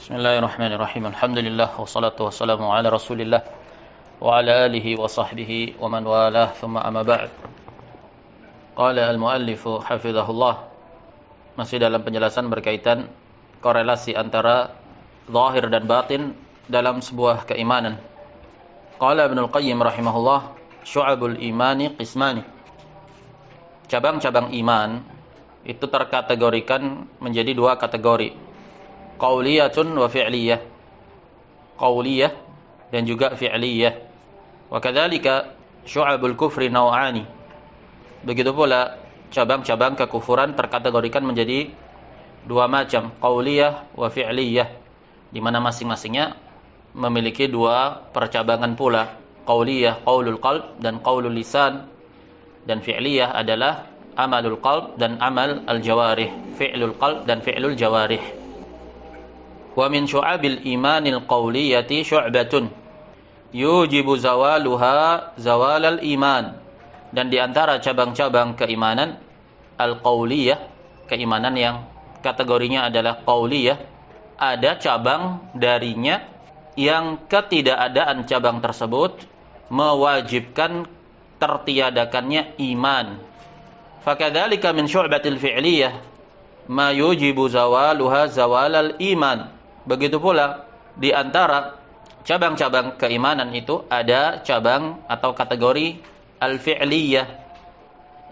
Bismillahirrahmanirrahim. Alhamdulillah wassalatu wassalamu ala Rasulillah wa ala alihi wa sahbihi wa man walah, thumma amma ba'd. Qala al-muallif hafizahullah, masih dalam penjelasan berkaitan korelasi antara zahir dan batin dalam sebuah keimanan. Qala Ibnul Qayyim rahimahullah, syu'abul imani qismani. Cabang-cabang iman itu terkategorikan menjadi dua kategori. Qauliyatun wa fi'liyah. Qauliyah dan juga fi'liyah. Wa kadzalika syu'abul kufri naw'ani. Begitu pula cabang-cabang kekufuran terkategorikan menjadi dua macam, qauliyah wa fi'liyah, di mana masing-masingnya memiliki dua percabangan pula. Qauliyah qaulul qalb dan qaulul lisan, dan fi'liyah adalah amalul qalb dan amal al-jawarih, fi'lul qalb dan fi'lul jawarih. Wa min syu'abil imanil qawliyati syu'batun yujibu zawaluha zawalal iman. Dan di antara cabang-cabang keimanan al-qawliyah, keimanan yang kategorinya adalah qawliyah, ada cabang darinya yang ketidakadaan cabang tersebut mewajibkan tertiadakannya iman. Fakadzalika min syu'batil fi'liyah ma yujibu zawaluha zawalal iman. Begitu pula di antara cabang-cabang keimanan itu ada cabang atau kategori al-fi'liyah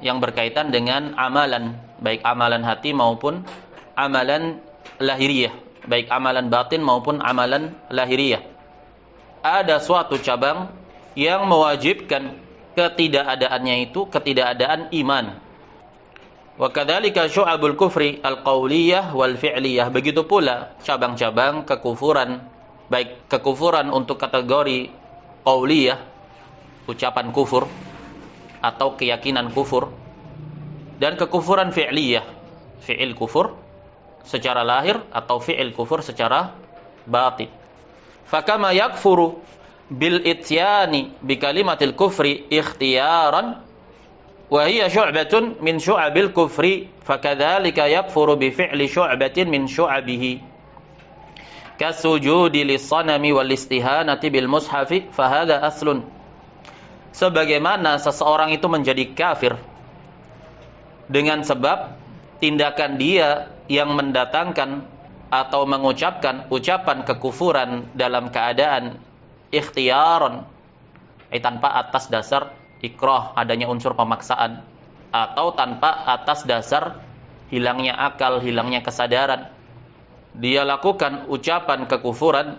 yang berkaitan dengan amalan, baik amalan hati maupun amalan lahiriah, baik amalan batin maupun amalan lahiriah. Ada suatu cabang yang mewajibkan ketidakadaannya itu ketidakadaan iman. Wa kadzalika syu'abul kufri al-qauliyah wal fi'liyah. Begitu pula cabang-cabang kekufuran, baik kekufuran untuk kategori qauliyah, ucapan kufur atau keyakinan kufur, dan kekufuran fi'liyah, fi'il kufur secara lahir atau fi'il kufur secara batin. Fakama yakfuru bil ityani bi kalimatil kufri ikhtiyaran wa hiya syu'batun min syu'abil kufri, fakadzalika yakfuru bi fi'li syu'batin min syu'abihi kasujudi lis-sanami wal istihanati bil mushafi, fa hadha aslun. Sebagaimana seseorang itu menjadi kafir dengan sebab tindakan dia yang mendatangkan atau mengucapkan ucapan kekufuran dalam keadaan ikhtiyaran, tanpa atas dasar ikrah, adanya unsur pemaksaan, atau tanpa atas dasar hilangnya akal, hilangnya kesadaran. Dia lakukan ucapan kekufuran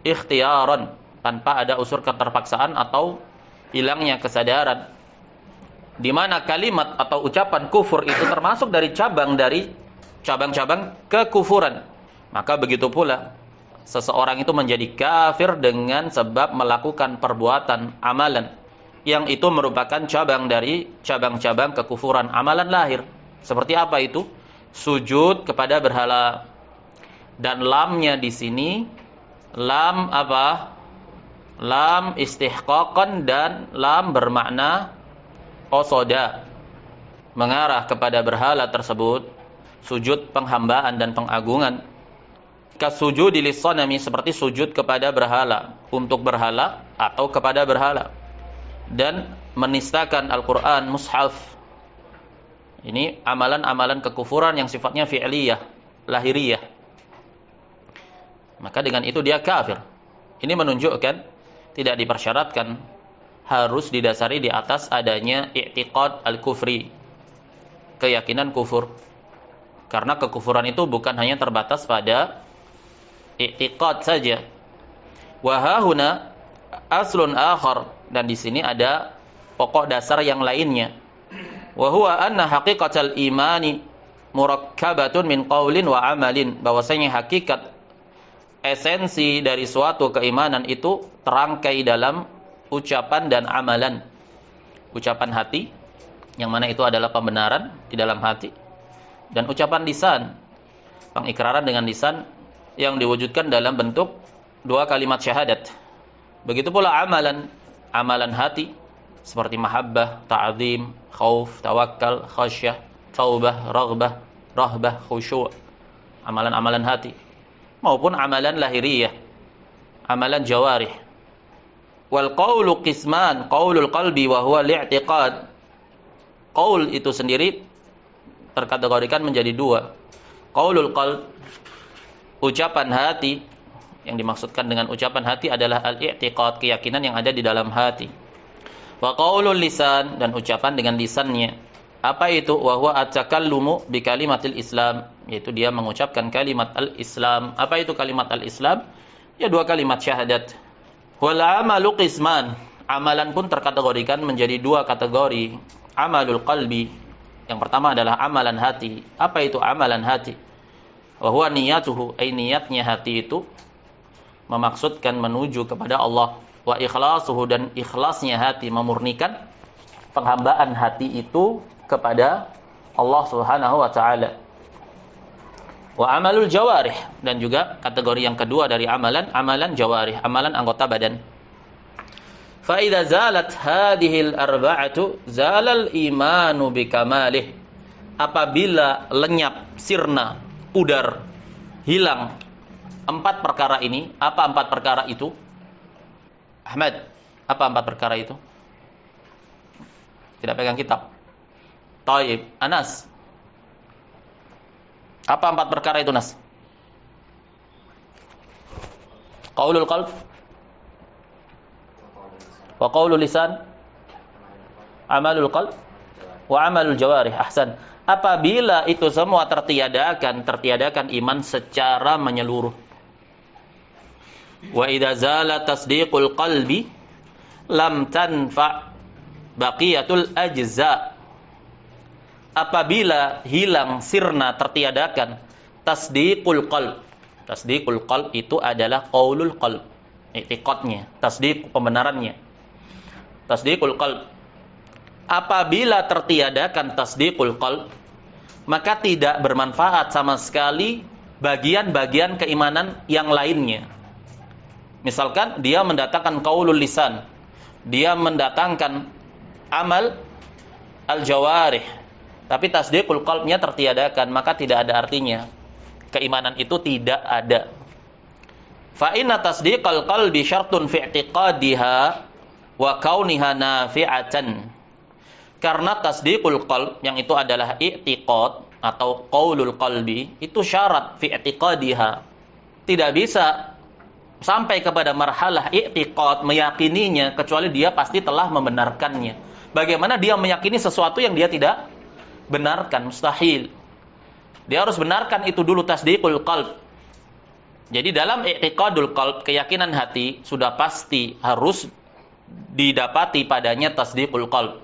ikhtiyaran, tanpa ada unsur keterpaksaan atau hilangnya kesadaran, di mana kalimat atau ucapan kufur itu termasuk dari cabang-cabang kekufuran. Maka begitu pula seseorang itu menjadi kafir dengan sebab melakukan perbuatan amalan yang itu merupakan cabang dari cabang-cabang kekufuran amalan lahir. Seperti apa itu? Sujud kepada berhala. Dan lamnya di sini lam apa? Lam istihqaqan dan lam bermakna qasada, mengarah kepada berhala tersebut, sujud penghambaan dan pengagungan. Kasujudi lis-sanami, seperti sujud kepada berhala, untuk berhala atau kepada berhala. Dan menistakan Al-Quran, mushaf. Ini amalan-amalan kekufuran yang sifatnya fi'liyah, lahiriyah. Maka dengan itu dia kafir. Ini menunjukkan tidak dipersyaratkan harus didasari di atas adanya i'tiqad al-kufri, keyakinan kufur. Karena kekufuran itu bukan hanya terbatas pada i'tiqad saja. Wa hahuna aslun akhar, dan di sini ada pokok dasar yang lainnya. Wa huwa anna haqiqatal imani murakkabatun min qaulin wa amalin, bahwasanya hakikat esensi dari suatu keimanan itu terangkai dalam ucapan dan amalan. Ucapan hati, yang mana itu adalah pembenaran di dalam hati, dan ucapan lisan, pengikraran dengan lisan yang diwujudkan dalam bentuk dua kalimat syahadat. Begitu pula amalan, amalan hati seperti mahabbah, ta'zim, khauf, tawakkal, khasyah, taubah, raghbah, rahbah, khusyu', amalan-amalan hati. maupun amalan lahiriah, amalan jawarih. Wal qaulu qisman, qaulul qalbi wa huwa li'tiqad. Qaul itu sendiri terkategorikan menjadi dua. Qaulul qalb, ucapan hati. Yang dimaksudkan dengan ucapan hati adalah al-i'tiqad, keyakinan yang ada di dalam hati. Wa qaulul lisan, dan ucapan dengan lisannya. Apa itu? Wa huwa at-takallumu bi kalimatil Islam, yaitu dia mengucapkan kalimat al-Islam. Apa itu kalimat al-Islam? Ya, dua kalimat syahadat. Wal amalu qisman, amalan pun terkategorikan menjadi dua kategori. Amalul qalbi, yang pertama adalah amalan hati. Apa itu amalan hati? Wa huwa niyatuhu, niatnya hati itu memaksudkan menuju kepada Allah. Wa ikhlasuhu, dan ikhlasnya hati memurnikan penghambaan hati itu kepada Allah Subhanahu wa taala. Wa amalul jawarih, dan juga kategori yang kedua dari amalan, amalan jawarih, amalan anggota badan. Fa idza zalat hadhil arba'atu zalal imanu bikamalih. Apabila lenyap, sirna, pudar, hilang empat perkara ini. Apa empat perkara itu? Ahmad, apa empat perkara itu? Tidak pegang kitab. Taib, Anas. Apa empat perkara itu, Nas? Qaulul qalb, wa qaulul lisan, amalul qalb, wa amalul jawarih. Ahsan. Apabila itu semua tertiadakan iman secara menyeluruh. Wa idza zala tasdiqul qalbi lam tanfa baqiyatul ajza. Apabila hilang, sirna, tertiadakan tasdiqul qalb. Tasdiqul qalb itu adalah qaulul qalb, i'tiqadnya, tasdiq, pembenarannya. Tasdiqul qalb. Apabila tertiadakan tasdiqul qalb, maka tidak bermanfaat sama sekali bagian-bagian keimanan yang lainnya. Misalkan dia mendatangkan qaulul lisan, dia mendatangkan amal al-jawarih, tapi tasdiqul qalbnya tertiadakan, maka tidak ada artinya. Keimanan itu tidak ada. Fa inna tasdiqal qalbi syartun fi i'tiqadiha wa kauniha nafi'atan. Karena tasdiqul qalb, yang itu adalah i'tiqad atau qaulul qalbi, itu syarat fi i'tiqadiha. Tidak bisa sampai kepada marhalah i'tiqad, meyakininya, kecuali dia pasti telah membenarkannya. Bagaimana dia meyakini sesuatu yang dia tidak benarkan? Mustahil. Dia harus benarkan itu dulu, tasdiqul qalb. Jadi dalam i'tiqadul qalb, keyakinan hati, sudah pasti harus didapati padanya tasdiqul qalb.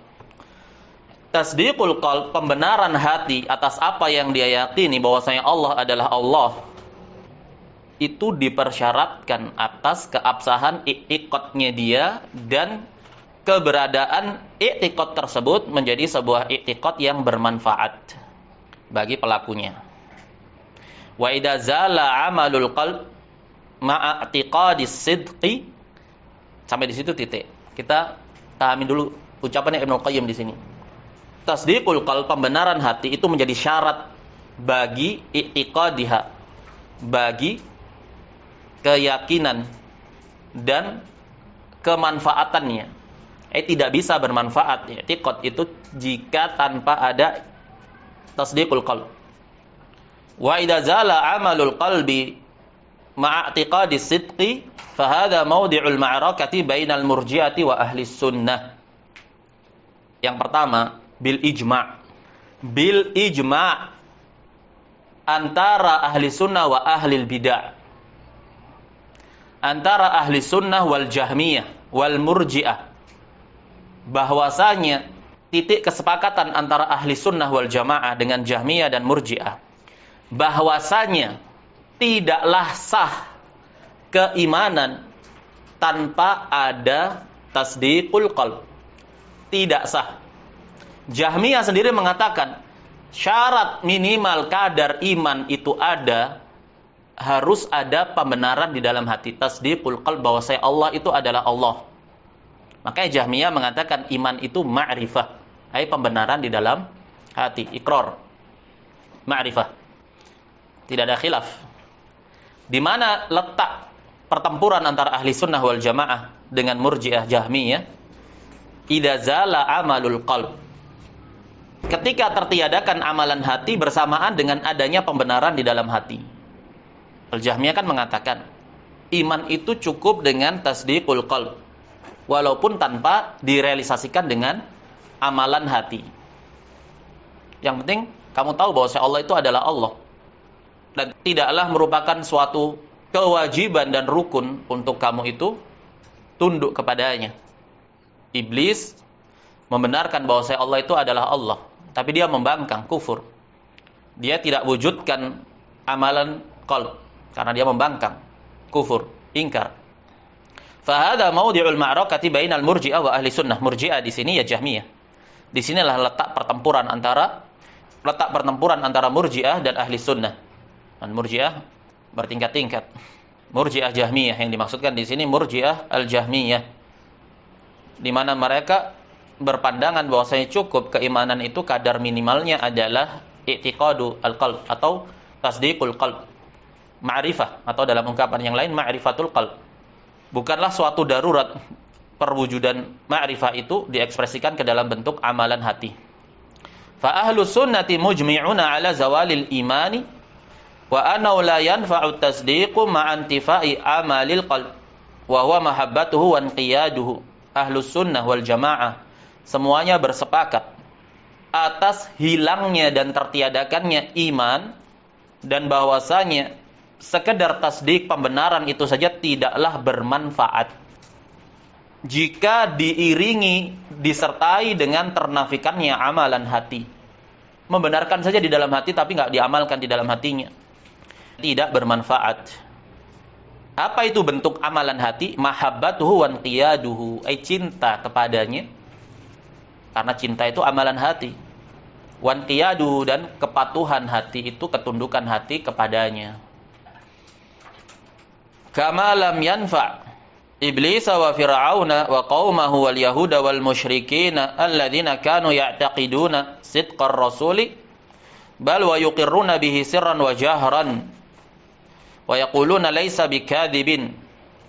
Tasdiqul qalb, pembenaran hati atas apa yang dia yakini bahwasanya Allah adalah Allah, itu dipersyaratkan atas keabsahan i'tiqadnya dia dan keberadaan i'tiqad tersebut menjadi sebuah i'tiqad yang bermanfaat bagi pelakunya. Wa idza zala amalul qalb ma'a i'tiqadis sidqi. Sampai di situ titik. Kita pahami dulu ucapannya Ibnu Qayyim di sini. Tasdiqul qalb, pembenaran hati, itu menjadi syarat bagi i'tiqadiha, bagi keyakinan dan kemanfaatannya. Tidak bisa bermanfaat i'tiqad itu jika tanpa ada tasdiqul qalb. Wa idza zala amalul qalbi ma'a i'tiqadis sidqi fa hadha mawdi'ul ma'rakati bainal murji'ati wa ahli sunnah. Yang pertama, bil ijma'. Bil ijma' antara ahli sunnah wa ahli bidah. Antara ahli sunnah wal jahmiyah wal murji'ah, bahwasanya titik kesepakatan antara ahli sunnah wal jamaah dengan jahmiyah dan murji'ah, bahwasanya tidaklah sah keimanan tanpa ada tasdiqul qalb. Tidak sah. Jahmiyah sendiri mengatakan syarat minimal kadar iman itu ada, harus ada pembenaran di dalam hati, tasdiqul qalb, bahwa saya Allah itu adalah Allah. Makanya Jahmiyah mengatakan iman itu ma'rifah, ai pembenaran di dalam hati, ikrar, ma'rifah. Tidak ada khilaf. Di mana letak pertempuran antara ahli sunnah wal jamaah dengan murji'ah jahmiyah? Idza zala amalul qalb. Ketika tertiadakan amalan hati bersamaan dengan adanya pembenaran di dalam hati. Al-Jahmiyah kan mengatakan, iman itu cukup dengan tasdiqul qalb, walaupun tanpa direalisasikan dengan amalan hati. Yang penting kamu tahu bahwa Allah itu adalah Allah, dan tidaklah merupakan suatu kewajiban dan rukun untuk kamu itu tunduk kepadanya. Iblis membenarkan bahwa Allah itu adalah Allah, tapi dia membangkang, kufur. Dia tidak wujudkan amalan qalb karena dia membangkang, kufur, ingkar. Fahada mawdi'ul ma'rakati bainal murji'ah wa ahli sunnah. Murji'ah di sini ya Jahmiyah. Di sinilah letak pertempuran antara murji'ah dan ahli sunnah. Dan murji'ah bertingkat-tingkat. Murji'ah Jahmiyah yang dimaksudkan di sini murji'ah al-Jahmiyah, di mana mereka berpandangan bahwasanya cukup keimanan itu kadar minimalnya adalah i'tiqadu al-qalb atau tasdiqul qalb, ma'rifah, atau dalam ungkapan yang lain ma'rifatul qalb. Bukanlah suatu darurat perwujudan ma'rifah itu diekspresikan ke dalam bentuk amalan hati. Fa ahlus sunnati mujmi'una ala zawalil imani wa annahu la yanfa'u tasdiqu ma'antifa'i amalil qalb wa huwa mahabbatuhu wa inqiyaduhu. Ahlus sunnah wal jamaah semuanya bersepakat atas hilangnya dan tertiadakannya iman, dan bahwasanya sekedar tasdik pembenaran itu saja tidaklah bermanfaat jika diiringi, disertai dengan ternafikannya amalan hati. Membenarkan saja di dalam hati tapi nggak diamalkan di dalam hatinya, tidak bermanfaat. Apa itu bentuk amalan hati? Mahabbatuhu wa inqiyaduhu, cinta kepadanya, karena cinta itu amalan hati. Wa inqiyaduhu, dan kepatuhan hati itu ketundukan hati kepadanya. Kama lam yanfa' iblis wa fir'auna wa qaumahu wal yahuda wal musyrikin alladzina kanu ya'taqiduna sidqar rasuli bal wa yuqirruna bihi sirran wa jahran wa yaquluna laysa bikadzibin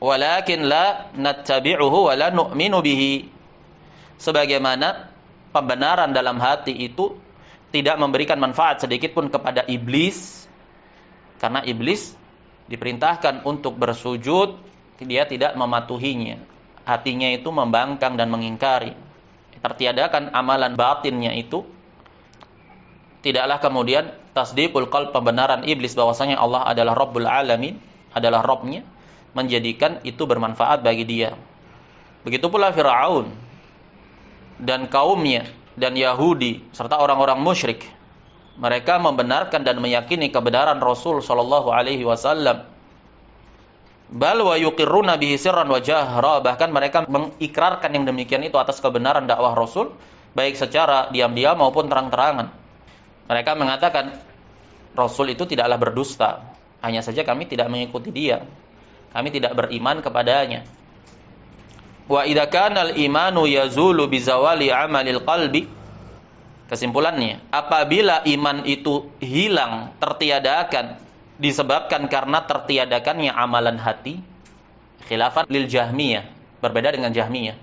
walakin la nattabi'uhu wa la nu'minu bihi. Sebagaimana pembenaran dalam hati itu tidak memberikan manfaat sedikit pun kepada iblis, karena iblis diperintahkan untuk bersujud, dia tidak mematuhinya. Hatinya itu membangkang dan mengingkari. Tertiadakan amalan batinnya itu. Tidaklah kemudian tasdiqul qalb, pembenaran iblis bahwasanya Allah adalah Rabbul Alamin, adalah Rabbnya, menjadikan itu bermanfaat bagi dia. Begitu pula Fir'aun dan kaumnya dan Yahudi serta orang-orang musyrik. Mereka membenarkan dan meyakini kebenaran Rasul sallallahu alaihi wasallam. Bal wa yuqirruna bihi sirran wa jahra, bahkan mereka mengikrarkan yang demikian itu atas kebenaran dakwah Rasul, baik secara diam-diam maupun terang-terangan. Mereka mengatakan Rasul itu tidaklah berdusta, hanya saja kami tidak mengikuti dia, kami tidak beriman kepadanya. Wa idza kana al-imanu yazulu bi zawali amalil qalbi. Kesimpulannya, apabila iman itu hilang, tertiadakan, disebabkan karena tertiadakannya amalan hati, khilafan lil Jahmiyah, berbeda dengan Jahmiyah.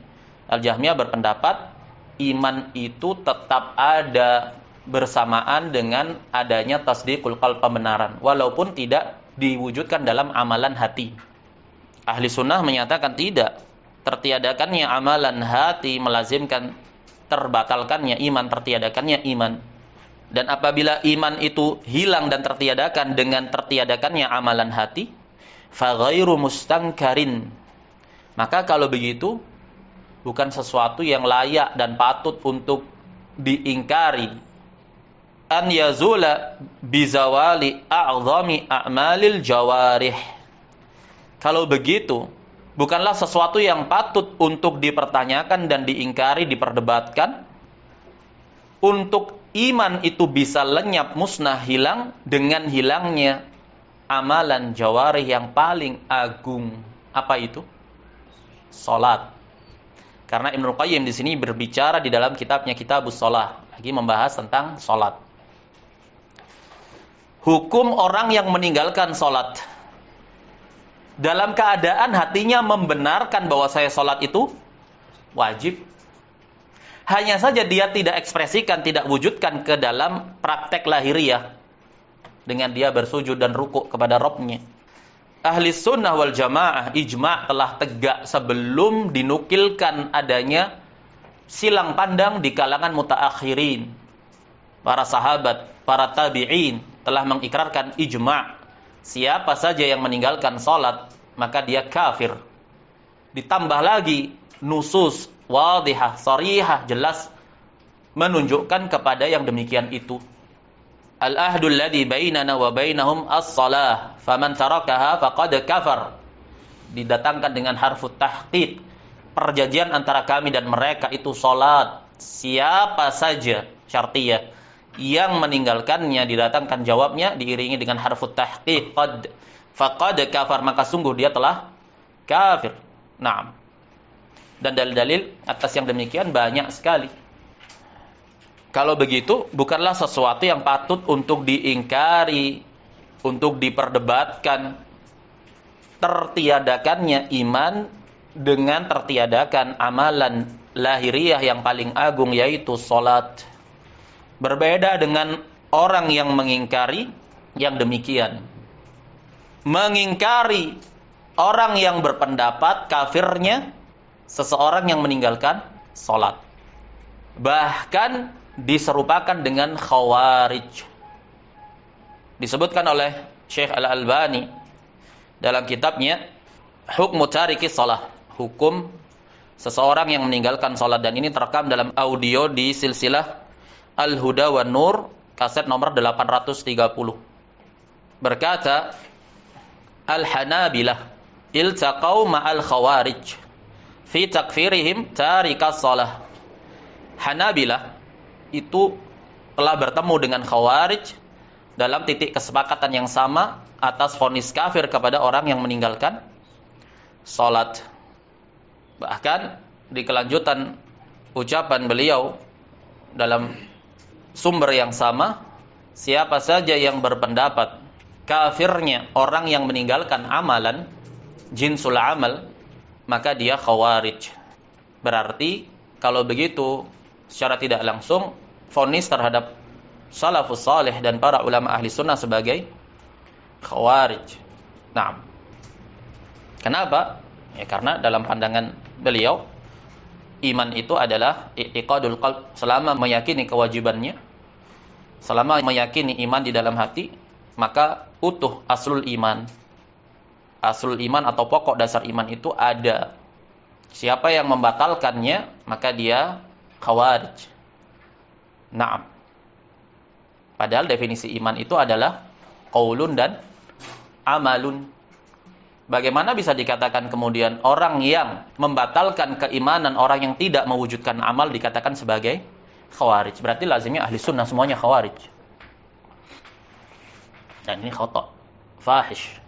Al-Jahmiyah berpendapat iman itu tetap ada bersamaan dengan adanya tasdiqul qalb, pembenaran, walaupun tidak diwujudkan dalam amalan hati. Ahli sunnah menyatakan tidak, tertiadakannya amalan hati melazimkan terbatalkannya iman, tertiadakannya iman. Dan apabila iman itu hilang dan tertiadakan dengan tertiadakannya amalan hati, fa ghairu mustankarin, maka kalau begitu bukan sesuatu yang layak dan patut untuk diingkari. An yazula bizawali a'zami a'malil jawarih. Kalau begitu bukanlah sesuatu yang patut untuk dipertanyakan dan diingkari, diperdebatkan. Untuk iman itu bisa lenyap, musnah, hilang dengan hilangnya amalan jawarih yang paling agung. Apa itu? Salat. Karena Ibnu Qayyim di sini berbicara di dalam kitabnya Kitabus Shalah, lagi membahas tentang salat. Hukum orang yang meninggalkan salat dalam keadaan hatinya membenarkan bahwa saya sholat itu wajib. Hanya saja dia tidak ekspresikan, tidak wujudkan ke dalam praktek lahiriah dengan dia bersujud dan rukuk kepada Rabb-Nya. Ahli sunnah wal jamaah ijma' telah tegak sebelum dinukilkan adanya silang pandang di kalangan mutaakhirin. Para sahabat, para tabi'in telah mengikrarkan ijma'. Siapa saja yang meninggalkan salat, maka dia kafir. Ditambah lagi nusus wadihah, sarihah, jelas menunjukkan kepada yang demikian itu. Al-ahdul ladzi bainana wa bainahum as-shalah, faman tarakaha faqad kafar. Didatangkan dengan harfut tahqiq. Perjanjian antara kami dan mereka itu salat. Siapa saja, syartiyah, yang meninggalkannya, didatangkan jawabnya diiringi dengan harfut tahqiq, qad, faqad kafar, maka sungguh dia telah kafir. Naam. Dan dalil-dalil atas yang demikian banyak sekali. Kalau begitu, bukanlah sesuatu yang patut untuk diingkari, untuk diperdebatkan. Tertiadakannya iman dengan tertiadakan amalan lahiriah yang paling agung, yaitu salat. Berbeda dengan orang yang mengingkari yang demikian. Mengingkari orang yang berpendapat kafirnya seseorang yang meninggalkan salat. Bahkan diserupakan dengan khawarij. Disebutkan oleh Syekh Al-Albani dalam kitabnya Hukmu Tariki Shalah, hukum seseorang yang meninggalkan salat, dan ini terekam dalam audio di silsilah Al-Huda wan Nur kaset nomor 830. Berkata, Al-Hanabilah iltaqau ma'al khawarij fi takfirihim tarikas shalah. Hanabilah itu telah bertemu dengan khawarij dalam titik kesepakatan yang sama atas vonis kafir kepada orang yang meninggalkan salat. Bahkan di kelanjutan ucapan beliau dalam sumber yang sama, siapa saja yang berpendapat kafirnya orang yang meninggalkan amalan, jinsul amal, maka dia khawarij. Berarti kalau begitu secara tidak langsung vonis terhadap salafus salih dan para ulama ahli sunnah sebagai khawarij. Nah, kenapa? Ya karena dalam pandangan beliau iman itu adalah i'tiqadul qalb. Selama meyakini kewajibannya, selama meyakini iman di dalam hati, maka utuh aslul iman. Aslul iman atau pokok dasar iman itu ada. Siapa yang membatalkannya, maka dia khawarij. Naam. Padahal definisi iman itu adalah qaulun dan amalun. Bagaimana bisa dikatakan kemudian orang yang membatalkan keimanan, orang yang tidak mewujudkan amal dikatakan sebagai khawarij? Berarti lazimnya ahli sunnah semuanya khawarij. Dan ini khata', fahish,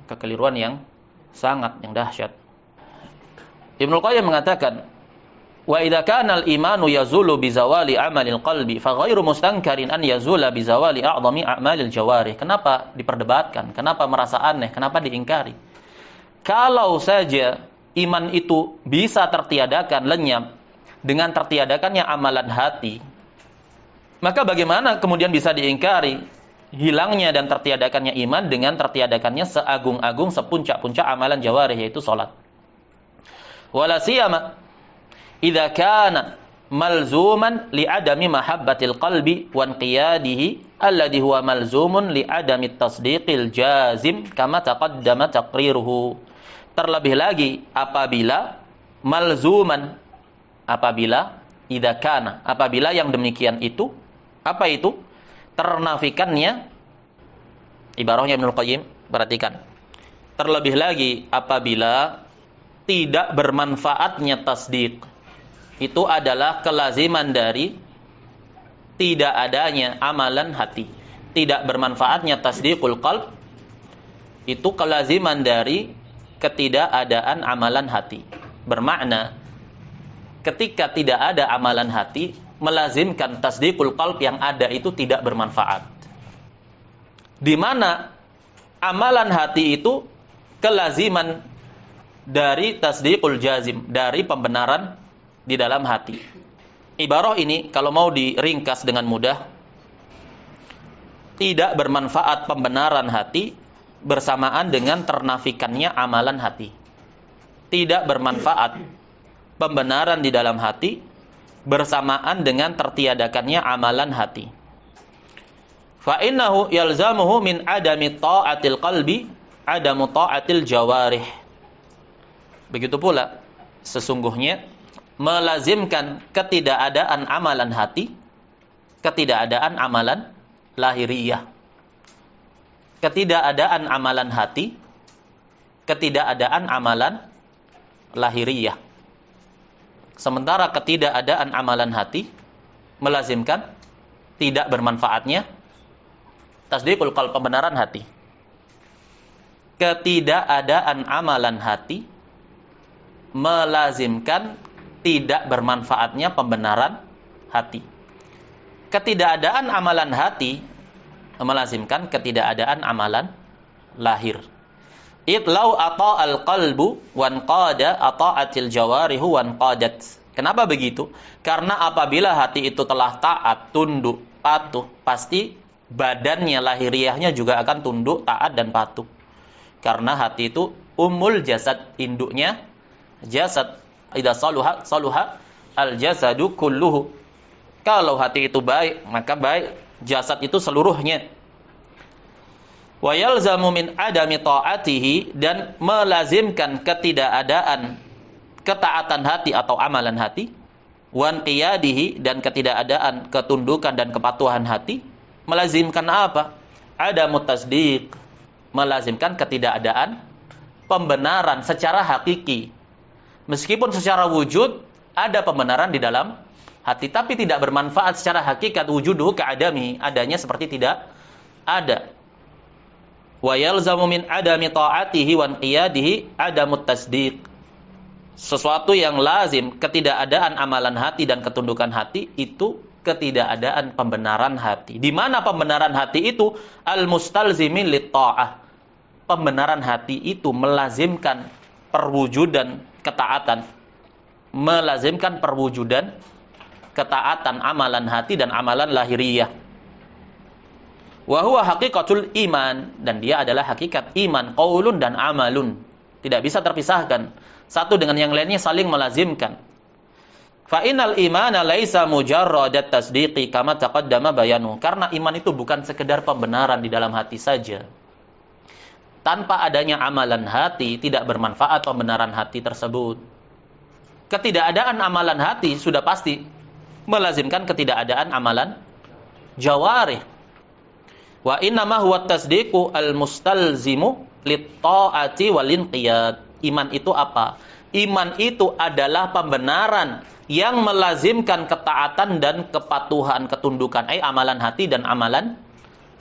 kekeliruan yang sangat, yang dahsyat. Ibnu Qayyim mengatakan, wa idza kana al-imanu yazulu bi zawali amalil qalbi fa ghairu mustankarin an yazula bi zawali a'dhami a'malil jawarih. Kenapa diperdebatkan? Kenapa merasa aneh? Kenapa diingkari? Kalau saja iman itu bisa tertiadakan, lenyap dengan tertiadakannya amalan hati, maka bagaimana kemudian bisa diingkari hilangnya dan tertiadakannya iman dengan tertiadakannya seagung-agung, sepuncak-puncak amalan jawarih, yaitu salat. Wala siyama idza kana malzuman li adami mahabbatil qalbi wa inqiyadihi alladhi huwa malzumun li adami tasdiqil jazim kama taqaddama taqriruhu. Terlebih lagi apabila malzuman, apabila idza kana, apabila yang demikian itu, apa itu? Ternafikannya, ibarahnya Ibnu Qayyim, perhatikan. Terlebih lagi apabila tidak bermanfaatnya tasdik, itu adalah kelaziman dari tidak adanya amalan hati. Tidak bermanfaatnya tasdiqul qalb, itu kelaziman dari ketidakadaan amalan hati. Bermakna ketika tidak ada amalan hati, melazimkan tasdiqul qalb yang ada itu tidak bermanfaat. Di mana amalan hati itu kelaziman dari tasdiqul jazim, dari pembenaran di dalam hati. Ibarah ini kalau mau diringkas dengan mudah, tidak bermanfaat pembenaran hati bersamaan dengan ternafikannya amalan hati. Tidak bermanfaat pembenaran di dalam hati bersamaan dengan tertiadakannya amalan hati. Fa innahu yalzamuhu min adami ta'atil qalbi adamu ta'atil jawarih. Begitu pula sesungguhnya melazimkan ketidakadaan amalan hati, ketidakadaan amalan lahiriah. Ketidakadaan amalan hati, ketidakadaan amalan lahiriah. Sementara ketidakadaan amalan hati melazimkan tidak bermanfaatnya tasdiqul qalb, pembenaran hati. Ketidakadaan amalan hati melazimkan tidak bermanfaatnya pembenaran hati. Ketidakadaan amalan hati melazimkan ketidakadaan amalan lahir. Itlau ata'al qalbu wanqada ata'atil jawarihu wanqadat. Kenapa begitu? Karena apabila hati itu telah taat, tunduk, patuh, pasti badannya, lahiriahnya juga akan tunduk, taat dan patuh. Karena hati itu ummul jasad, induknya jasad. Idza saluha al jasadu kulluhu. Kalau hati itu baik, maka baik jasad itu seluruhnya. Wa yalzamu min adami ta'atihi, dan melazimkan ketidakadaan ketaatan hati atau amalan hati, wan qiyadihi, dan ketidakadaan ketundukan dan kepatuhan hati, melazimkan apa? Adamu tasdiq, melazimkan ketidakadaan pembenaran secara hakiki. Meskipun secara wujud ada pembenaran di dalam hati, tapi tidak bermanfaat secara hakikat, wujuduhu ka'adami, adanya seperti tidak ada. Wa yalzamu min adami ta'atihi wa qiyadihi adamut tasdiq. Sesuatu yang lazim ketidakadaan amalan hati dan ketundukan hati itu ketidakadaan pembenaran hati. Di mana pembenaran hati itu al-mustalzimin lit ta'ah. Pembenaran hati itu melazimkan perwujudan ketaatan. Melazimkan perwujudan ketaatan amalan hati dan amalan lahiriah. Wa huwa haqiqatul iman, dan dia adalah hakikat iman, qaulun dan amalun. Tidak bisa terpisahkan. Satu dengan yang lainnya saling melazimkan. Fa innal imana laisa mujarradat tasdiqi kama taqaddama bayanu. Karena iman itu bukan sekedar pembenaran di dalam hati saja. Tanpa adanya amalan hati tidak bermanfaat pembenaran hati tersebut. Ketidakadaan amalan hati sudah pasti melazimkan ketidakadaan amalan jawarih. Wa innama huwa tasdiqu al-mustalzimu lit-ta'ati wal-inqiyad. Iman itu apa? Iman itu adalah pembenaran yang melazimkan ketaatan dan kepatuhan, ketundukan, amalan hati dan amalan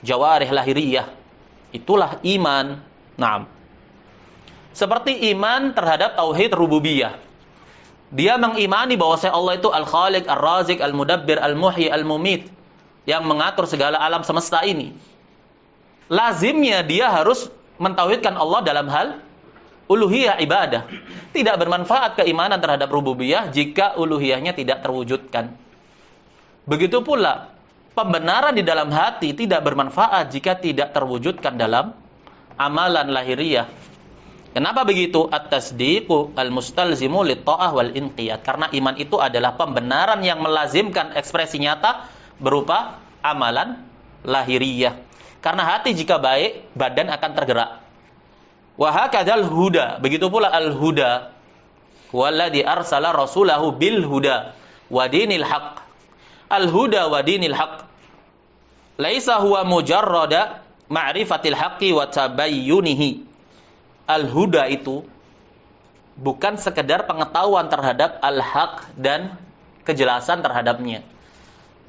jawarih lahiriyah. Itulah iman. Naam. Seperti iman terhadap tauhid rububiyah. Dia mengimani bahwa Allah itu al-Khaliq, ar-Razik, al-Mudabbir, al-Muhyi, al-Mumit, yang mengatur segala alam semesta ini. Lazimnya dia harus mentauhidkan Allah dalam hal uluhiyah ibadah. Tidak bermanfaat keimanan terhadap rububiyah jika uluhiyahnya tidak terwujudkan. Begitu pula pembenaran di dalam hati tidak bermanfaat jika tidak terwujudkan dalam amalan lahiriah. Kenapa begitu? At-tasdiqu al-mustalzimu lit-ta'ah wal-inqiyad. Karena iman itu adalah pembenaran yang melazimkan ekspresi nyata berupa amalan lahiriah. Karena hati jika baik, badan akan tergerak. Wa hakadzal huda, begitu pula al-huda. Walladzi arsala rasulahu bil huda wa dinil haqq. Al-huda wa dinil haqq. Laisa huwa mujarrada ma'rifatil haqqi wa tabayyunihi. Al-huda itu bukan sekedar pengetahuan terhadap al-haq dan kejelasan terhadapnya.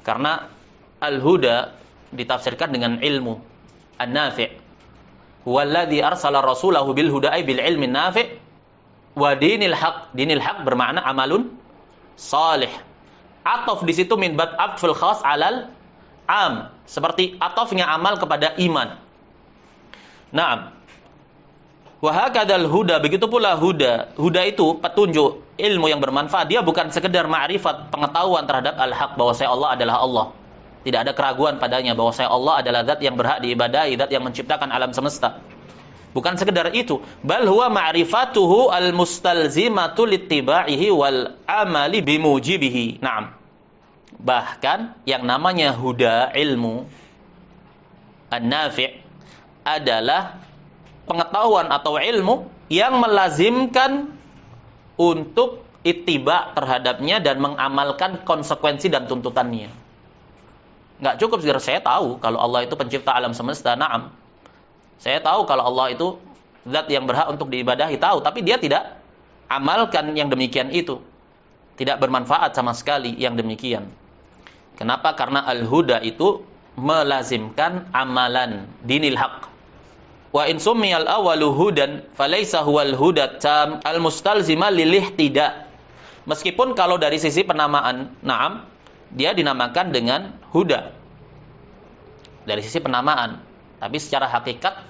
Karena al-huda ditafsirkan dengan ilmu an-nafi'. Huwallazi arsala rasulahu bil huda ay bil ilmi an-nafi' wa dinil haq. Dinil haq bermakna amalun salih. Ataf di situ min bab atful khas alal am, seperti atafnya amal kepada iman. Naam. Wa hakadzal huda, begitu pula huda. Huda itu petunjuk, ilmu yang bermanfaat. Dia bukan sekedar ma'rifat, pengetahuan terhadap al-haq, bahwa Allah adalah Allah. Tidak ada keraguan padanya bahwa Allah adalah zat yang berhak diibadahi, zat yang menciptakan alam semesta. Bukan sekedar itu, bal huwa ma'rifatuhu al-mustalzimatu littiba'ihi wal amali bimujibihi. Naam. Bahkan yang namanya huda, ilmu an-nafi' adalah pengetahuan atau ilmu yang melazimkan untuk ittiba terhadapnya dan mengamalkan konsekuensi dan tuntutannya. Nggak cukup sekedar saya tahu kalau Allah itu pencipta alam semesta, na'am. Saya tahu kalau Allah itu zat yang berhak untuk diibadahi, tahu, tapi dia tidak amalkan yang demikian itu. Tidak bermanfaat sama sekali yang demikian. Kenapa? Karena al-huda itu melazimkan amalan dinil haq. Wa in summiyal awwalu hudan falaysa huwal huda tam al-mustalzima lil ihtida. Meskipun kalau dari sisi penamaan, na'am, dia dinamakan dengan huda. Dari sisi penamaan, tapi secara hakikat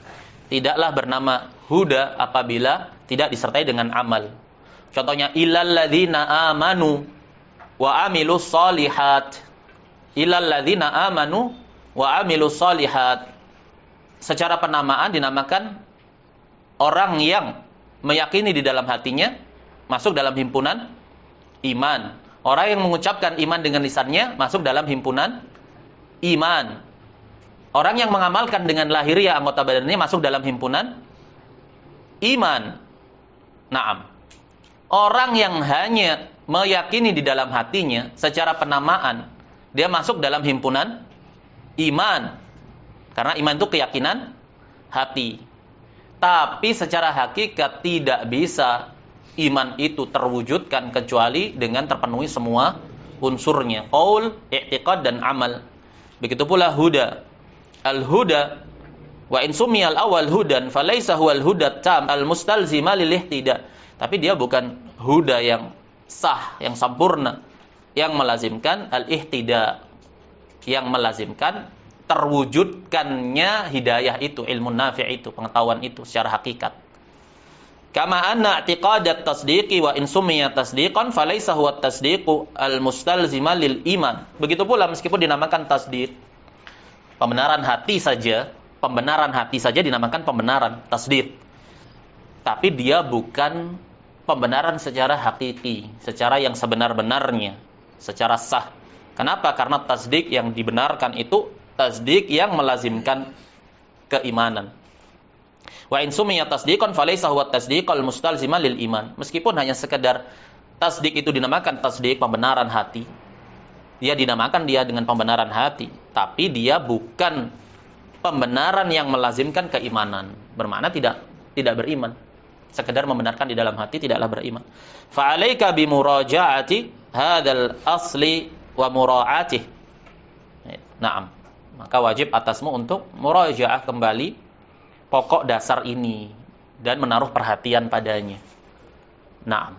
tidaklah bernama huda apabila tidak disertai dengan amal. Contohnya illal ladzina amanu wa amilus solihat. Illal ladzina amanu wa amilus solihat. Secara penamaan dinamakan orang yang meyakini di dalam hatinya masuk dalam himpunan iman. Orang yang mengucapkan iman dengan lisannya masuk dalam himpunan iman. Orang yang mengamalkan dengan lahiriah anggota badannya masuk dalam himpunan iman. Naam. Orang yang hanya meyakini di dalam hatinya secara penamaan, dia masuk dalam himpunan iman. Karena iman itu keyakinan hati. Tapi secara hakikat tidak bisa iman itu terwujudkan kecuali dengan terpenuhi semua unsurnya. Qaul, i'tiqad, dan amal. Begitu pula huda. Al-huda wa in sumiyal awal hudan falaysa huwal huda tam al-mustalzima lil ihtida. Tapi dia bukan huda yang sah, yang sempurna, yang melazimkan al-ihtida, yang melazimkan terwujudkannya hidayah itu, ilmu nafi' itu, pengetahuan itu secara hakikat. Kama anna i'tiqadat tasdiqi wa in summiya tasdiqan falaysa huwa tasdiqu al-mustalzima lil iman. Begitu pula meskipun dinamakan tasdiq, pembenaran hati saja dinamakan pembenaran, tasdiq. Tapi dia bukan pembenaran secara hakiki, secara yang sebenar-benarnya, secara sah. Kenapa? Karena tasdiq yang dibenarkan itu tasdiq yang melazimkan keimanan. Wa in sumiya tasdiqan falaysa huwa tasdiqal mustalzima lil iman. Meskipun hanya sekedar tasdiq itu dinamakan tasdiq, pembenaran hati. Dia dinamakan dia dengan pembenaran hati, tapi dia bukan pembenaran yang melazimkan keimanan. Bermakna tidak beriman. Sekedar membenarkan di dalam hati tidaklah beriman. Fa alaika bi muraja'ati hadzal asli wa mura'atih. Naam. Maka wajib atasmu untuk murajaah kembali pokok dasar ini dan menaruh perhatian padanya. Nah,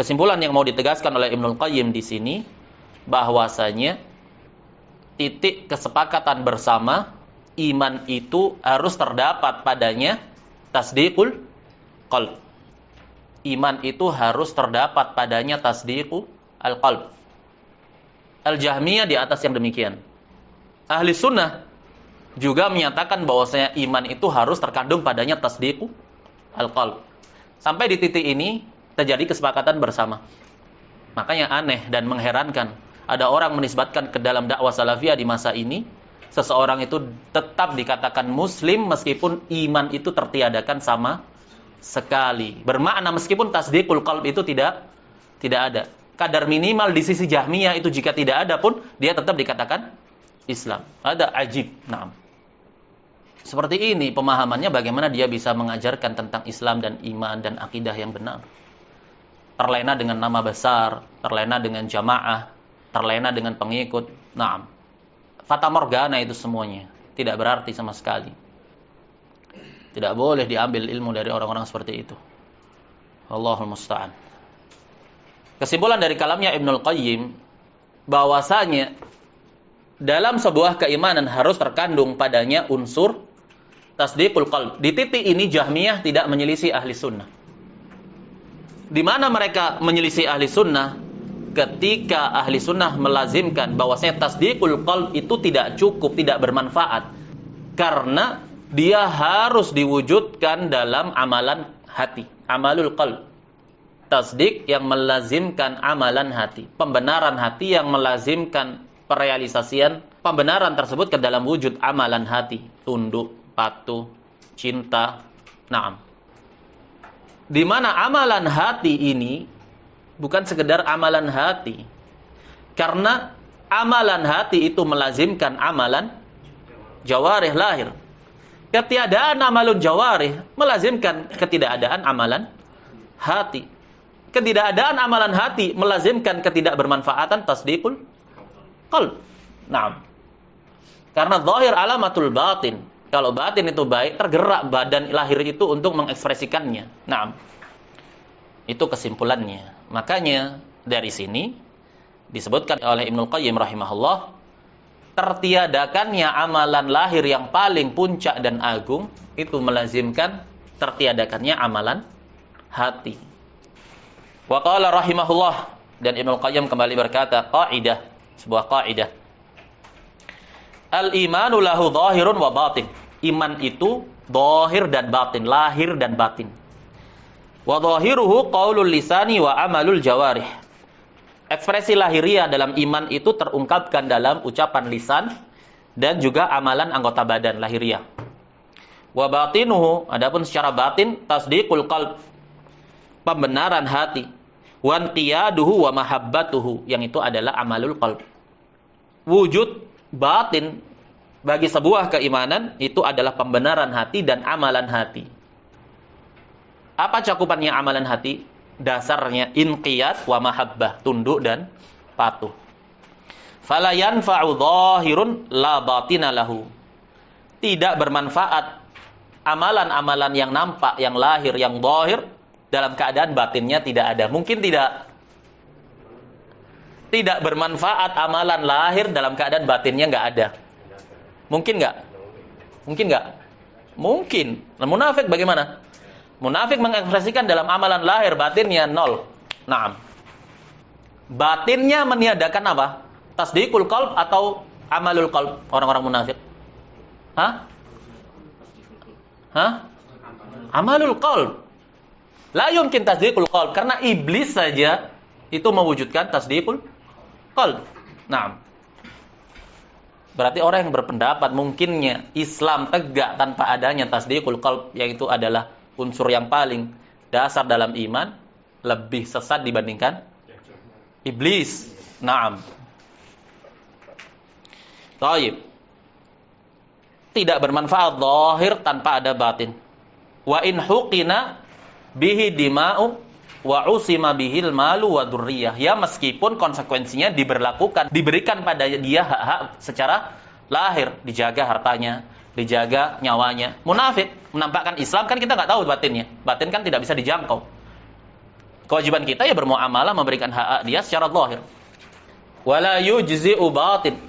kesimpulan yang mau ditegaskan oleh Ibnul Qayyim di sini bahwasanya titik kesepakatan bersama iman itu harus terdapat padanya tasdiqul qalb. Iman itu harus terdapat padanya tasdiqul qalb. Al-Jahmiyah di atas yang demikian. Ahli sunnah juga menyatakan bahwasanya iman itu harus terkandung padanya tasdiqu al-qalb. Sampai di titik ini terjadi kesepakatan bersama. Makanya aneh dan mengherankan, ada orang menisbatkan ke dalam dakwah salafiyah di masa ini, seseorang itu tetap dikatakan muslim meskipun iman itu tertiadakan sama sekali. Bermakna meskipun tasdiqul qalb itu tidak ada. Kadar minimal di sisi Jahmiyah itu jika tidak ada pun dia tetap dikatakan Islam. Ada ajib. Naam. Seperti ini pemahamannya, bagaimana dia bisa mengajarkan tentang Islam dan iman dan akidah yang benar. Terlena dengan nama besar, terlena dengan jamaah, terlena dengan pengikut. Naam. Fata morgana itu semuanya. Tidak berarti sama sekali. Tidak boleh diambil ilmu dari orang-orang seperti itu. Allahul musta'an. Kesimpulan dari kalamnya Ibnul Qayyim bahwasanya dalam sebuah keimanan harus terkandung padanya unsur tasdiqul qalb. Di titik ini Jahmiyah tidak menyelisih ahli sunnah. Di mana mereka menyelisih ahli sunnah? Ketika ahli sunnah melazimkan bahwasanya tasdiqul qalb itu tidak cukup, tidak bermanfaat. Karena dia harus diwujudkan dalam amalan hati. Amalul qalb. Tasdik yang melazimkan amalan hati. Pembenaran hati yang melazimkan perealisasian pembenaran tersebut ke dalam wujud amalan hati. Tunduk, patuh, cinta. Naam. Di mana amalan hati ini bukan sekedar amalan hati. Karena amalan hati itu melazimkan amalan jawarih lahir. Ketiadaan amalun jawarih melazimkan ketidakadaan amalan hati. Ketidakadaan amalan hati melazimkan ketidakbermanfaatan tasdiqul qalb. Naam. Karena zahir alamatul batin. Kalau batin itu baik, tergerak badan lahir itu untuk mengekspresikannya. Naam. Itu kesimpulannya. Makanya dari sini disebutkan oleh Ibnul Qayyim rahimahullah, tertiadakannya amalan lahir yang paling puncak dan agung itu melazimkan tertiadakannya amalan hati. Wa qala rahimahullah, dan Ibnul Qayyim kembali berkata, qaidah, sebuah qaidah. Al-imanu lahu zahirun wa batin. Iman itu zahir dan batin, lahir dan batin. Wa zahiruhu qaulul lisani wa amalul jawarih. Ekspresi lahiriah dalam iman itu terungkapkan dalam ucapan lisan dan juga amalan anggota badan lahiriah. Wa batinuhu, adapun secara batin, tasdiqul qalb, pembenaran hati. Wa inqiyaduhu wa mahabbatuhu, yang itu adalah amalul qalb. Wujud batin bagi sebuah keimanan itu adalah pembenaran hati dan amalan hati. Apa cakupannya amalan hati? Dasarnya inqiyad wa mahabbah, tunduk dan patuh. Fala yanfa'u dhahirun la batina lahu. Tidak bermanfaat amalan-amalan yang nampak, yang lahir, yang zahir dalam keadaan batinnya tidak ada. Mungkin tidak bermanfaat amalan lahir dalam keadaan batinnya enggak ada. Mungkin enggak? Mungkin enggak? Mungkin. Nah, munafik bagaimana? Munafik mengekspresikan dalam amalan lahir, batinnya nol. Naam. Batinnya meniadakan apa? Tasdiqul qalb atau amalul qalb? Orang-orang munafik. Hah? Amalul qalb. La yumkin tasdiqul qalb, karena iblis saja itu mewujudkan tasdiqul qalb. Naam. Berarti orang yang berpendapat mungkinnya Islam tegak tanpa adanya tasdiqul qalb, yaitu adalah unsur yang paling dasar dalam iman, lebih sesat dibandingkan iblis. Naam. Taib. Tidak bermanfaat zahir tanpa ada batin. Wa in huqina bihi dima'u wa usima bihil malu wa dzurriyyah. Ya, meskipun konsekuensinya diberikan pada dia hak-hak secara lahir, dijaga hartanya, dijaga nyawanya. Munafik menampakkan Islam, kan kita nggak tahu batinnya. Batin kan tidak bisa dijangkau. Kewajiban kita ya bermuamalah, memberikan hak dia secara zahir. Wala yujzi'u batin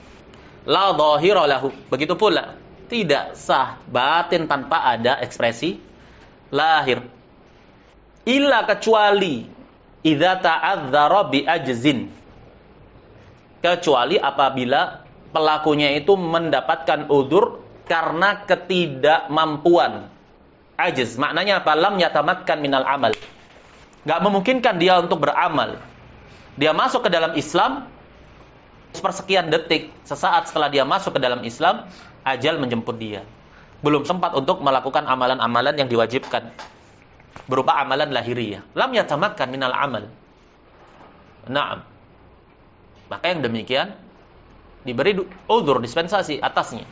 la zahira lahu. Begitu pula tidak sah batin tanpa ada ekspresi lahir. Illa, kecuali idza ta'adzara bi ajzin. Kecuali apabila pelakunya itu mendapatkan udzur karena ketidakmampuan. Ajiz, maknanya apa? Lam yatamakkan minal amal. Gak memungkinkan dia untuk beramal. Dia masuk ke dalam Islam, sepersekian detik, sesaat setelah dia masuk ke dalam Islam, ajal menjemput dia. Belum sempat untuk melakukan amalan-amalan yang diwajibkan, berupa amalan lahiriah. Lam yatamakkan minal amal. Naam. Maka yang demikian diberi udzur, dispensasi atasnya.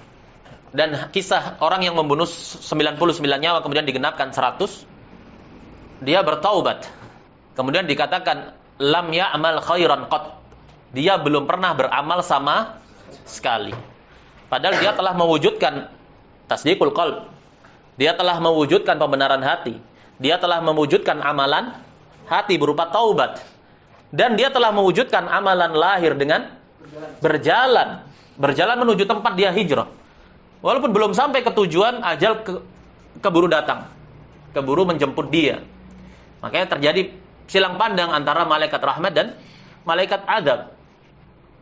Dan kisah orang yang membunuh 99 nyawa kemudian digenapkan 100, dia bertaubat. Kemudian dikatakan lam ya'mal khairan qat. Dia belum pernah beramal sama sekali. Padahal dia telah mewujudkan tasdiqul qalb. Dia telah mewujudkan pembenaran hati. Dia telah mewujudkan amalan hati berupa taubat. Dan dia telah mewujudkan amalan lahir dengan berjalan menuju tempat dia hijrah. Walaupun belum sampai ke tujuan, ajal keburu datang. Keburu menjemput dia. Makanya terjadi silang pandang antara malaikat rahmat dan malaikat adab.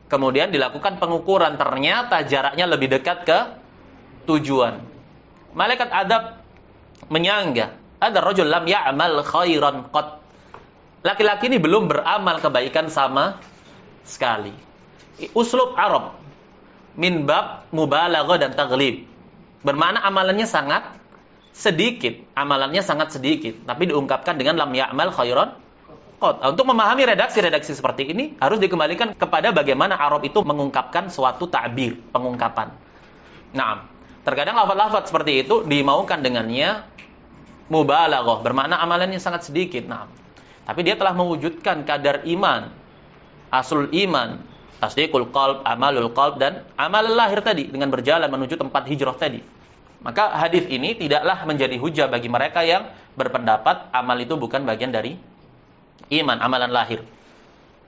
Kemudian dilakukan pengukuran, ternyata jaraknya lebih dekat ke tujuan. Malaikat adab menyanggah, ada rajul lam ya'mal khairan qat. Laki-laki ini belum beramal kebaikan sama sekali. Uslub Arab min bab mubalaghah dan taghlib. Bermakna amalannya sangat sedikit, tapi diungkapkan dengan lam ya'mal khairan qat. Untuk memahami redaksi-redaksi seperti ini harus dikembalikan kepada bagaimana Arab itu mengungkapkan suatu ta'bir, pengungkapan. Nah, terkadang lafaz-lafaz seperti itu dimaukan dengannya mubalaghah, bermakna amalannya sangat sedikit. Nah, tapi dia telah mewujudkan kadar iman, aslul iman, tasdiqul qalb, amalul qalb, dan amal lahir tadi dengan berjalan menuju tempat hijrah tadi. Maka hadis ini tidaklah menjadi hujah bagi mereka yang berpendapat amal itu bukan bagian dari iman, amalan lahir.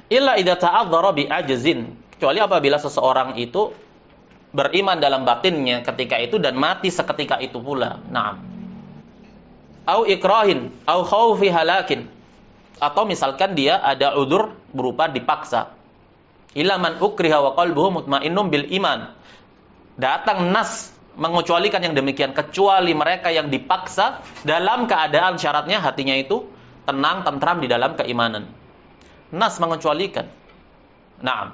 Illa idza ta'adzara bi ajzin, kecuali apabila seseorang itu beriman dalam batinnya ketika itu dan mati seketika itu pula. Naam. Au ikrahin, au khaufi halakin. Atau misalkan dia ada udzur berupa dipaksa. Illa man ukriha wa qalbuhu mutmainnun bil iman. Datang nas mengecualikan yang demikian, kecuali mereka yang dipaksa dalam keadaan syaratnya hatinya itu tenang, tentram di dalam keimanan. Nas mengecualikan. Naam.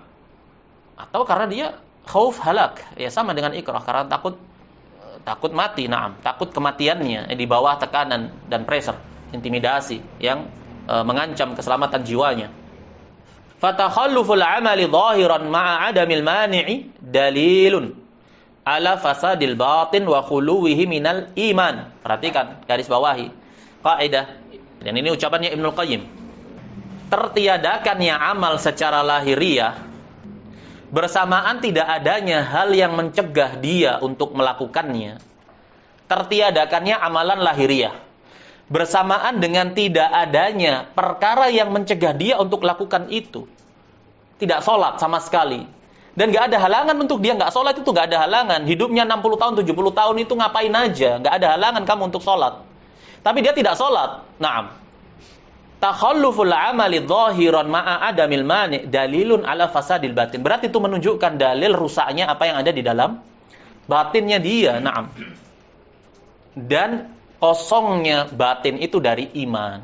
Atau karena dia khauf halak, ya sama dengan ikrah, karena takut mati, naam, takut kematiannya di bawah tekanan dan pressure, intimidasi yang mengancam keselamatan jiwanya. Fatakhalluful amali zahiran ma'a adamil mani'i dalilun ala fasadil batin wa khuluwihi minal iman. Perhatikan, garis bawahi kaidah, dan ini ucapannya Ibnul Qayyim. Tertiadakannya amal secara lahiriah bersamaan tidak adanya hal yang mencegah dia untuk melakukannya. Tertiadakannya amalan lahiriah bersamaan dengan tidak adanya perkara yang mencegah dia untuk lakukan itu. Tidak sholat sama sekali. Dan gak ada halangan untuk dia gak sholat, itu gak ada halangan. Hidupnya 60 tahun, 70 tahun itu ngapain aja. Gak ada halangan kamu untuk sholat. Tapi dia tidak sholat. Naam. Takhalluful amali zahiran ma'a adamil mani' dalilun ala fasadil batin. Berarti itu menunjukkan dalil rusaknya apa yang ada di dalam batinnya dia. Naam. Dan kosongnya batin itu dari iman.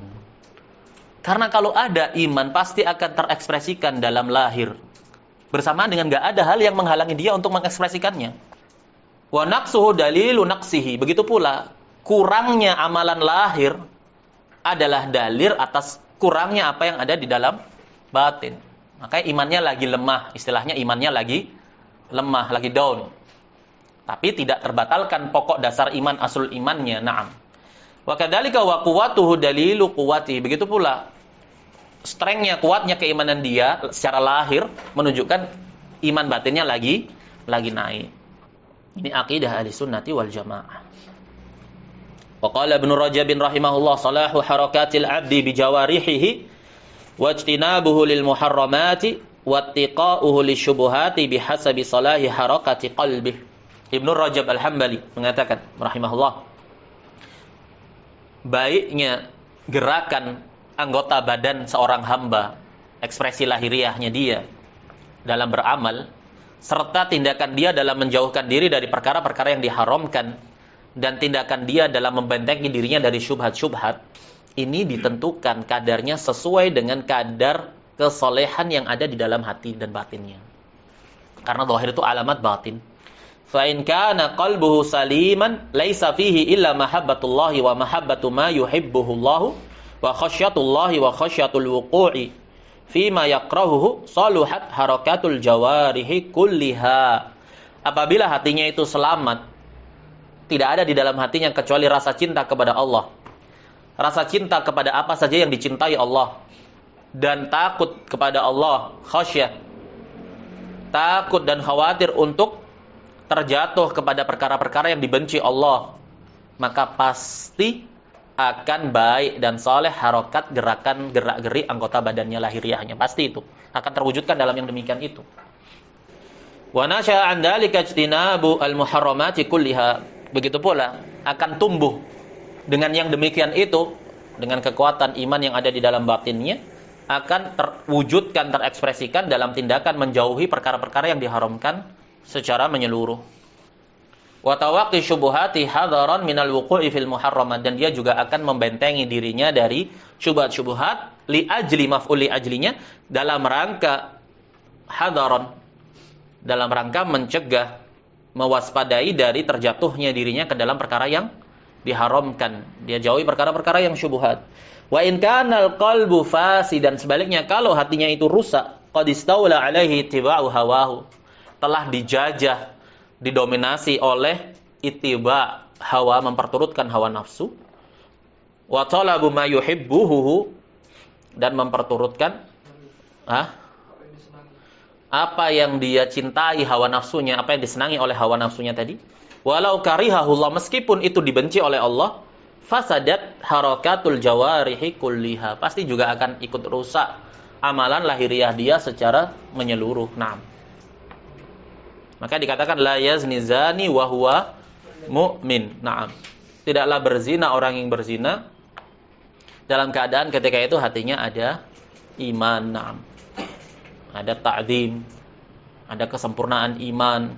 Karena kalau ada iman pasti akan terekspresikan dalam lahir. Bersamaan dengan gak ada hal yang menghalangi dia untuk mengekspresikannya. Wa naqsuhu dalilu naqsihi. Begitu pula kurangnya amalan lahir adalah dalil atas kurangnya apa yang ada di dalam batin. Makanya imannya lagi lemah, istilahnya imannya lagi lemah, lagi down. Tapi tidak terbatalkan pokok dasar iman, asul imannya. Naam. Wa kadzalika wa quwwatuhu dalilu quwwatihi. Begitu pula strength-nya, kuatnya keimanan dia secara lahir menunjukkan iman batinnya lagi naik. Ini akidah Ahlussunnah wal Jamaah. Wa qala Ibnu Rajab rahimahullah salahu harakatil 'abdi bi jawarihihi wa ijtinabuhu lil muharramati wa ittiqa'uhu lisyubuhati bihasabi salahi harakati qalbihi. Ibnu Rajab Al-Hambali mengatakan rahimahullah, baiknya gerakan anggota badan seorang hamba, ekspresi lahiriahnya dia dalam beramal, serta tindakan dia dalam menjauhkan diri dari perkara-perkara yang diharamkan, dan tindakan dia dalam membentengi dirinya dari syubhat-syubhat, ini ditentukan kadarnya sesuai dengan kadar kesolehan yang ada di dalam hati dan batinnya. Karena zahir itu alamat batin. Fa in kana qalbuhu saliman laisa fihi illa mahabbatullahi wa mahabbatu ma yuhibbuhu Allah wa khasyatullahi wa khasyatul wuqu'i fima yakrahuhu saluhat harakatul jawarihi kulliha. Apabila hatinya itu selamat, tidak ada di dalam hatinya kecuali rasa cinta kepada Allah, rasa cinta kepada apa saja yang dicintai Allah, dan takut kepada Allah, khasyah, takut dan khawatir untuk terjatuh kepada perkara-perkara yang dibenci Allah, maka pasti akan baik dan soleh harokat, gerakan, gerak-gerik anggota badannya lahiriahnya. Pasti itu akan terwujudkan dalam yang demikian itu. Wa nasha'a 'an dzalika ijtinabu al-muharramati kulliha. Begitu pula akan tumbuh dengan yang demikian itu, dengan kekuatan iman yang ada di dalam batinnya, akan terwujudkan, terekspresikan dalam tindakan menjauhi perkara-perkara yang diharamkan secara menyeluruh. Wa tawaqqi syubhati hadaran minal wuqu'i fil muharramat, dan dia juga akan membentengi dirinya dari syubhat-syubhat li ajli maf'ul li ajlinya, dalam rangka hadaran, dalam rangka mencegah, mewaspadai dari terjatuhnya dirinya ke dalam perkara yang diharamkan. Dia jauhi perkara-perkara yang syubhat. Wa in kana al-qalbu fasidan, sebaliknya kalau hatinya itu rusak, qad istawla alaihi ittiba'u hawahu, telah dijajah, didominasi oleh ittiba, hawa, memperturutkan hawa nafsu, wa talabu ma yuhibbuhu, dan memperturutkan apa yang dia cintai, hawa nafsunya, apa yang disenangi oleh hawa nafsunya tadi. Walau karihahullah, meskipun itu dibenci oleh Allah, fasadat harakatul jawarihi kulliha, pasti juga akan ikut rusak amalan lahiriah dia secara menyeluruh. Naam. Maka dikatakan la yazni zani wa huwa mu'min. Naam. Tidaklah berzina orang yang berzina dalam keadaan ketika itu hatinya ada iman. Naam. Ada ta'zim, ada kesempurnaan iman.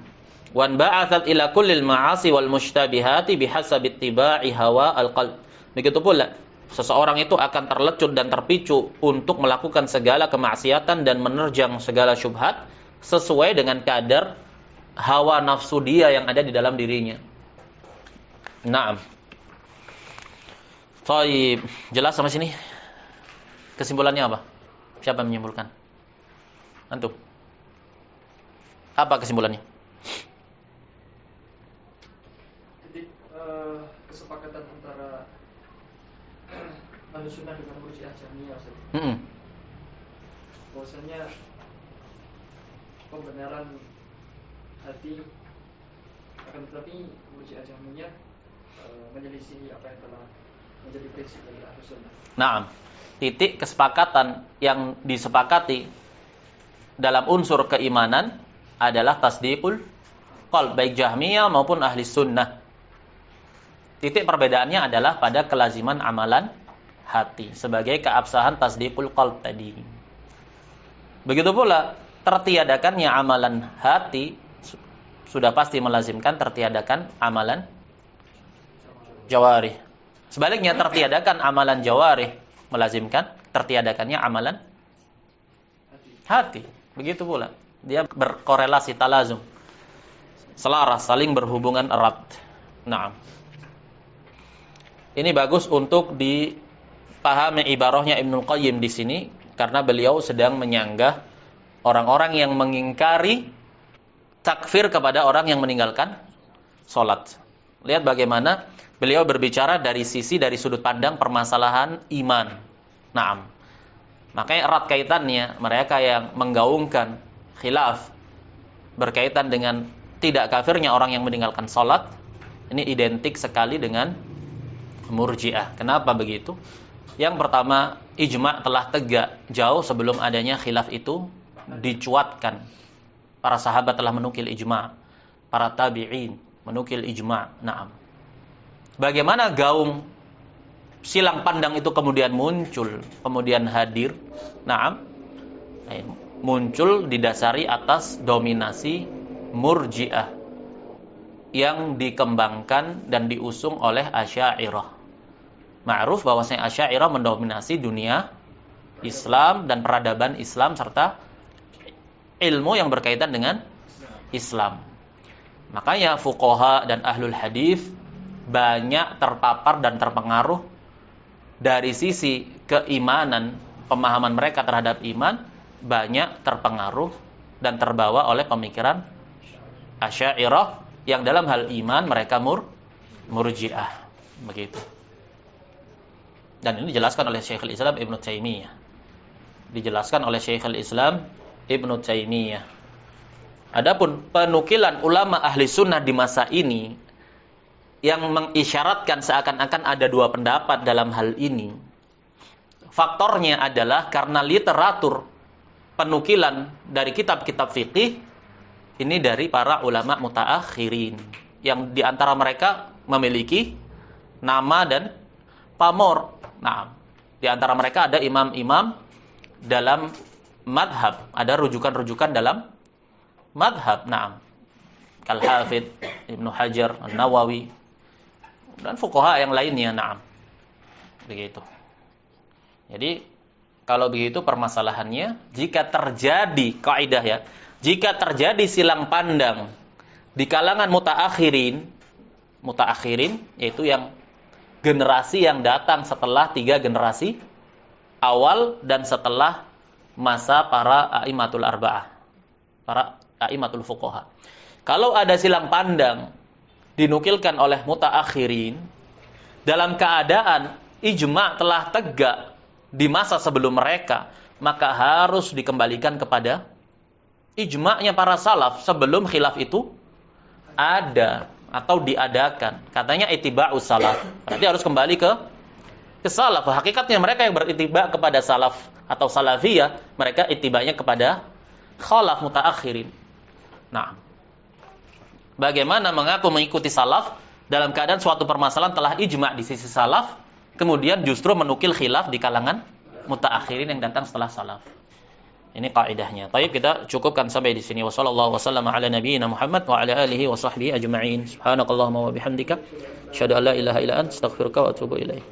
Wan ba'atsat ila kullil ma'asi wal mushtabihati bihasabi ittiba'i hawa al-qalb. Begitu pula seseorang itu akan terlecut dan terpicu untuk melakukan segala kemaksiatan dan menerjang segala syubhat sesuai dengan kadar hawa nafsu dia yang ada di dalam dirinya. Naam. Baik, jelas sampai sini? Kesimpulannya apa? Siapa yang menyimpulkan? Antum. Apa kesimpulannya? Titik kesepakatan antara Ahlussunnah dengan Murji'ah Jahmiyah. Bahwasanya pembenaran hati, akan tetapi Murji'ah Jahmiyah menyelisihi apa yang telah menjadi prinsip dari Ahlussunnah. Naam. Titik kesepakatan yang disepakati dalam unsur keimanan adalah tasdiqul qalb, baik Jahmiyah maupun ahli sunnah. Titik perbedaannya adalah pada kelaziman amalan hati sebagai keabsahan tasdiqul qalb tadi. Begitu pula tertiadakannya amalan hati sudah pasti melazimkan tertiadakan amalan jawarih. Sebaliknya tertiadakan amalan jawarih melazimkan tertiadakannya amalan hati. Begitu pula. Dia berkorelasi, talazum. Selaras, saling berhubungan erat. Naam. Ini bagus untuk dipahami ibarahnya Ibnul Qayyim di sini, karena beliau sedang menyanggah orang-orang yang mengingkari takfir kepada orang yang meninggalkan sholat. Lihat bagaimana beliau berbicara dari sudut pandang permasalahan iman. Naam. Makanya erat kaitannya mereka yang menggaungkan khilaf berkaitan dengan tidak kafirnya orang yang meninggalkan sholat. Ini identik sekali dengan Murji'ah. Kenapa begitu? Yang pertama, ijma' telah tegak jauh sebelum adanya khilaf itu dicuatkan. Para sahabat telah menukil ijma', para tabi'in menukil ijma'. Naam. Bagaimana gaung silang pandang itu kemudian muncul, kemudian hadir? Naam. Muncul didasari atas dominasi Murji'ah yang dikembangkan dan diusung oleh Asy'ariyah. Ma'ruf bahwasanya Asy'ariyah mendominasi dunia Islam dan peradaban Islam serta ilmu yang berkaitan dengan Islam. Makanya fuqaha dan ahlul hadis banyak terpapar dan terpengaruh dari sisi keimanan, pemahaman mereka terhadap iman banyak terpengaruh dan terbawa oleh pemikiran Asy'ariyah yang dalam hal iman mereka Murji'ah. Begitu. Dan ini dijelaskan oleh Syekhul Islam Ibnu Taimiyah. Dijelaskan oleh Syekhul Islam Ibnu Taimiyah. Adapun penukilan ulama ahli sunnah di masa ini yang mengisyaratkan seakan-akan ada dua pendapat dalam hal ini, faktornya adalah karena literatur penukilan dari kitab-kitab fikih ini dari para ulama mutaakhirin yang di antara mereka memiliki nama dan pamor. Nah, di antara mereka ada imam-imam dalam madhab, ada rujukan-rujukan dalam madhab. Nah, Kal-Hafidh Ibnu Hajar An-Nawawi dan fuqaha yang lainnya. Nah, begitu. Jadi kalau begitu permasalahannya, jika terjadi kaidah ya, jika terjadi silang pandang di kalangan mutaakhirin yaitu yang generasi yang datang setelah 3 generasi awal dan setelah masa para a'immatul arba'ah, para a'immatul fuqaha. Kalau ada silang pandang dinukilkan oleh mutaakhirin dalam keadaan ijma' telah tegak di masa sebelum mereka, maka harus dikembalikan kepada ijma'nya para salaf sebelum khilaf itu ada atau diadakan. Katanya ittiba'us salaf. Berarti harus kembali ke salaf. Hakikatnya mereka yang berittiba' kepada salaf atau salafiyah, mereka ittiba'nya kepada khalaf mutaakhirin. Nah, bagaimana mengaku mengikuti salaf dalam keadaan suatu permasalahan telah ijma' di sisi salaf, kemudian justru menukil khilaf di kalangan mutaakhirin yang datang setelah salaf. Ini kaidahnya. Baik, kita cukupkan sampai di sini. Wassallallahu wasallam ala nabiyyina Muhammad wa ala alihi wa sahbihi ajma'in. Subhanakallahumma wa bihamdika asyhadu an la ilaha illa anta astaghfiruka wa atubu ilaik.